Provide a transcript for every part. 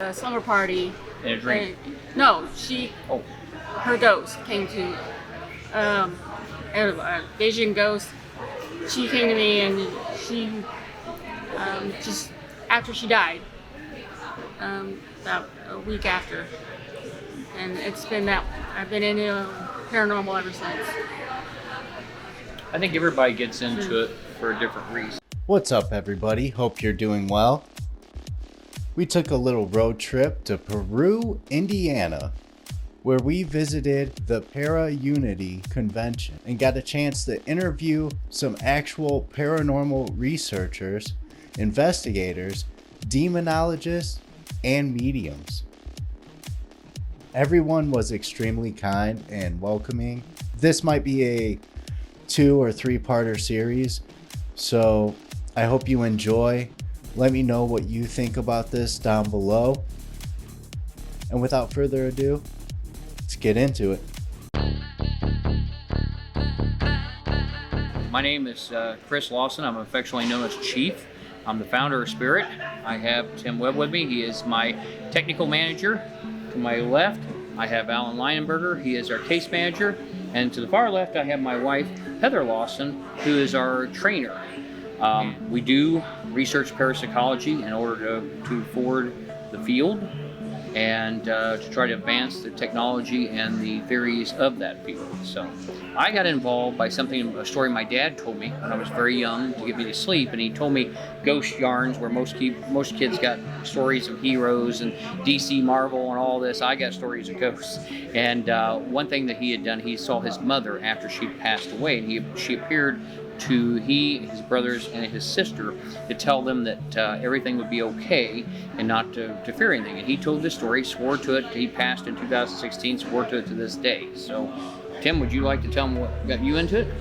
A slumber party. In a dream? No, Oh, her ghost came to, a Asian ghost. She came to me and she, just after she died, about a week after. And it's been that, I've been into paranormal ever since. I think everybody gets into it for a different reason. What's up, everybody? Hope you're doing well. We took a little road trip to Peru, Indiana, where we visited the Para-Unity convention and got a chance to interview some actual paranormal researchers, investigators, demonologists, and mediums. Everyone was extremely kind and welcoming. This might be a 2 or 3-parter series, so I hope you enjoy. Let me know what you think about this down below. And without further ado, let's get into it. My name is Chris Lawson. I'm affectionately known as Chief. I'm the founder of Spirit. I have Tim Webb with me. He is my technical manager. To my left, I have Alan Leinenberger. He is our case manager. And to the far left, I have my wife, Heather Lawson, who is our trainer. We do research parapsychology in order to forward the field and to try to advance the technology and the theories of that field. So I got involved by a story my dad told me when I was very young to get me to sleep, and he told me ghost yarns where most kids got stories of heroes and DC Marvel and all this. I got stories of ghosts. And one thing that he had done, he saw his mother after she'd passed away, and she appeared to his brothers and his sister to tell them that everything would be okay and not to fear anything. And he told this story, swore to it. He passed in 2016, swore to it to this day. So, Tim, would you like to tell them what got you into it?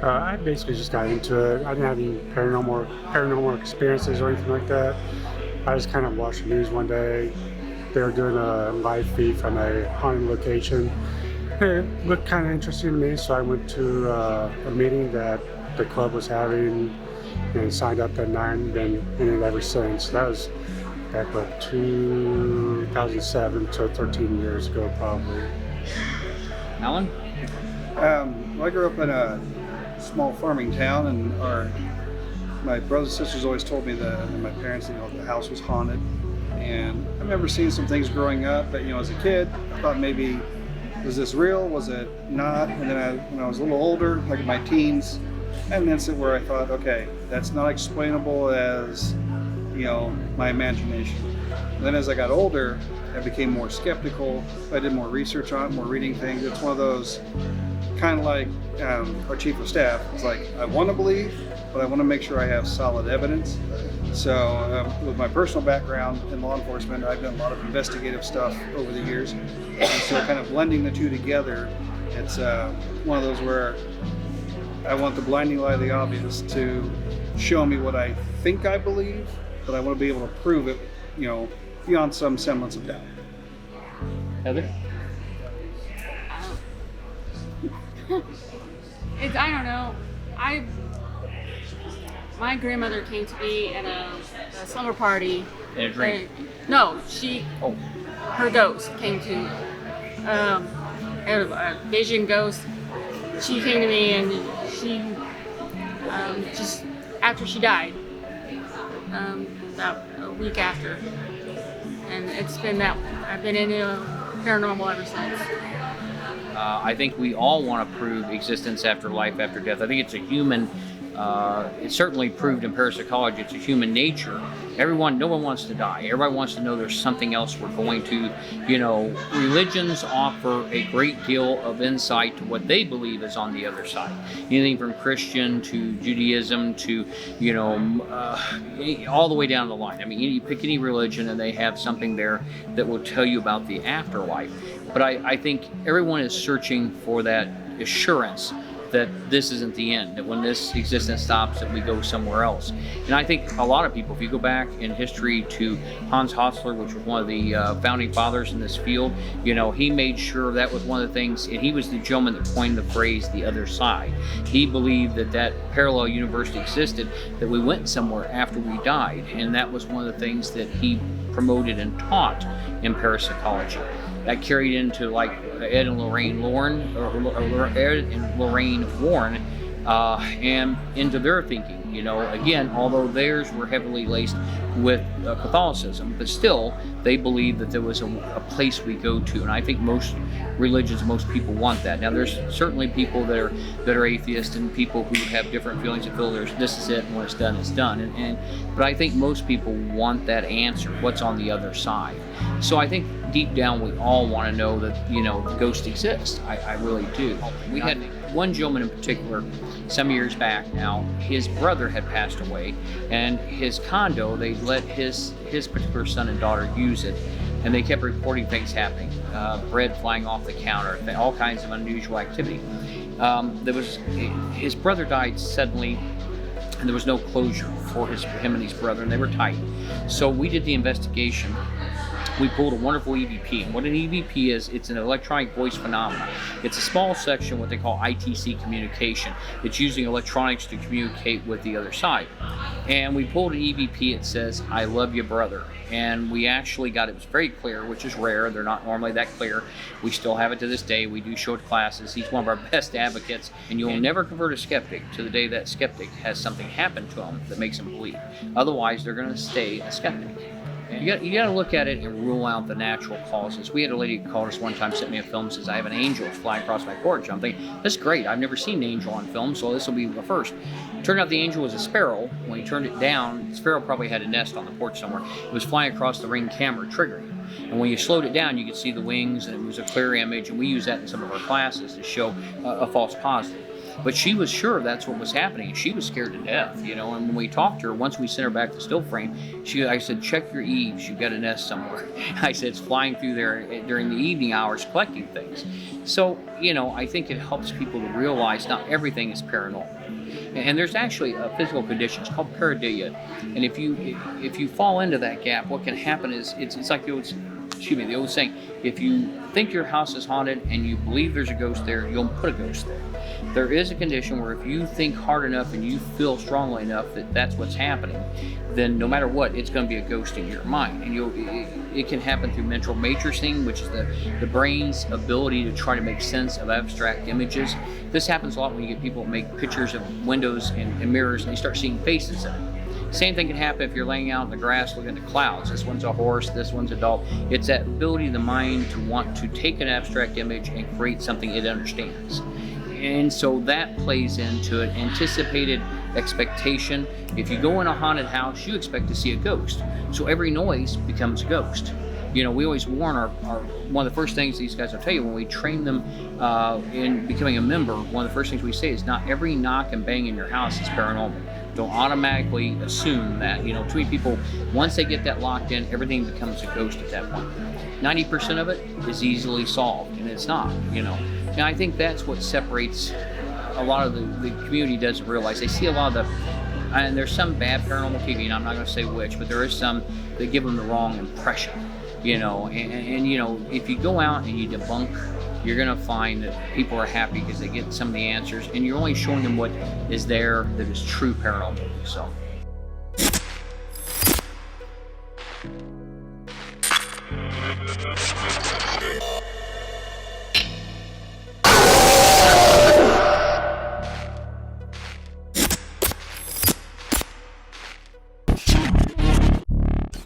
I basically just got into it. I didn't have any paranormal experiences or anything like that. I just kind of watched the news one day. They were doing a live feed from a haunted location. It looked kind of interesting to me, so I went to a meeting that the club was having and signed up that night and been in it ever since. That was back in 2007, so 13 years ago probably. Alan? Well, I grew up in a small farming town, and my brothers and sisters always told me and my parents, the house was haunted. And I remember seeing some things growing up, but as a kid, I thought maybe, was this real? Was it not? And then when I was a little older, like in my teens, I had an incident where I thought, okay, that's not explainable as, my imagination. And then as I got older, I became more skeptical. I did more research on it, more reading things. It's one of those, kind of like our chief of staff. It's like, I want to believe, but I want to make sure I have solid evidence. So with my personal background in law enforcement, I've done a lot of investigative stuff over the years. And so kind of blending the two together, it's one of those where I want the blinding light of the obvious to show me what I think I believe, but I want to be able to prove it, beyond some semblance of doubt. Heather? I don't know. My grandmother came to me at a slumber party. In a dream? No, her ghost came to, a Asian ghost. She came to me and she, just after she died, about a week after. And it's been that, I've been into paranormal ever since. I think we all want to prove existence after life, after death. I think it's a human, it's certainly proved in parapsychology, it's a human nature. No one wants to die. Everybody wants to know there's something else we're going to. Religions offer a great deal of insight to what they believe is on the other side. Anything from Christian to Judaism to, all the way down the line. I mean, you pick any religion and they have something there that will tell you about the afterlife. But I think everyone is searching for that assurance that this isn't the end, that when this existence stops, that we go somewhere else. And I think a lot of people, if you go back in history to Hans Hostler, which was one of the founding fathers in this field, he made sure that was one of the things, and he was the gentleman that coined the phrase, the other side. He believed that parallel universe existed, that we went somewhere after we died, and that was one of the things that he promoted and taught in parapsychology. That carried into like Ed and Lorraine Warren, or Ed and Lorraine Warren, and into their thinking. You know, again, although theirs were heavily laced with Catholicism, but still they believed that there was a place we go to, and I think most religions, most people want that. Now, there's certainly people that are atheists, and people who have different feelings and feel this is it, and when it's done, it's done. But I think most people want that answer. What's on the other side? So I think deep down we all want to know that, you know, ghosts exist. I really do. We had one gentleman in particular some years back now. His brother had passed away, and his condo, they let his particular son and daughter use it, and they kept reporting things happening, bread flying off the counter, all kinds of unusual activity. His brother died suddenly, and there was no closure for him and his brother, and they were tight. So we did the investigation. We pulled a wonderful EVP. And what an EVP is, it's an electronic voice phenomena. It's a small section, what they call ITC communication. It's using electronics to communicate with the other side. And we pulled an EVP, it says, "I love you, brother." And we actually got it was very clear, which is rare. They're not normally that clear. We still have it to this day. We do show it classes. He's one of our best advocates. And you'll never convert a skeptic to the day that skeptic has something happen to him that makes him believe. Otherwise, they're going to stay a skeptic. You got to look at it and rule out the natural causes. We had a lady who called us one time, sent me a film, says, "I have an angel flying across my porch." I'm thinking, that's great. I've never seen an angel on film, so this will be the first. Turned out the angel was a sparrow. When he turned it down, the sparrow probably had a nest on the porch somewhere. It was flying across the Ring camera, triggering. And when you slowed it down, you could see the wings, and it was a clear image, and we use that in some of our classes to show a false positive. But she was sure that's what was happening. She was scared to death, you know. And when we talked to her, once we sent her back to still frame, I said, "Check your eaves. You've got a nest somewhere." I said, "It's flying through there during the evening hours, collecting things." So, you know, I think it helps people to realize not everything is paranormal. And there's actually a physical condition. It's called pareidolia. And if you fall into that gap, what can happen is it's like the old saying: if you think your house is haunted and you believe there's a ghost there, you'll put a ghost there. There is a condition where if you think hard enough and you feel strongly enough that that's what's happening, then no matter what, it's going to be a ghost in your mind. And it can happen through mental matrixing, which is the brain's ability to try to make sense of abstract images. This happens a lot when you get people make pictures of windows and mirrors, and they start seeing faces in it. Same thing can happen if you're laying out in the grass looking at the clouds. This one's a horse, this one's a dog. It's that ability of the mind to want to take an abstract image and create something it understands. And so that plays into an anticipated expectation. If you go in a haunted house, you expect to see a ghost. So every noise becomes a ghost. You know, we always warn our one of the first things these guys will tell you when we train them in becoming a member, one of the first things we say is not every knock and bang in your house is paranormal. Don't automatically assume that. You know, too many people, once they get that locked in, everything becomes a ghost at that point. 90% of it is easily solved, and it's not, you know. And I think that's what separates a lot of the community doesn't realize. They see a lot of and there's some bad paranormal TV, and I'm not going to say which, but there is some that give them the wrong impression, you know. And you know, if you go out and you debunk, you're going to find that people are happy because they get some of the answers, and you're only showing them what is there that is true paranormal. So.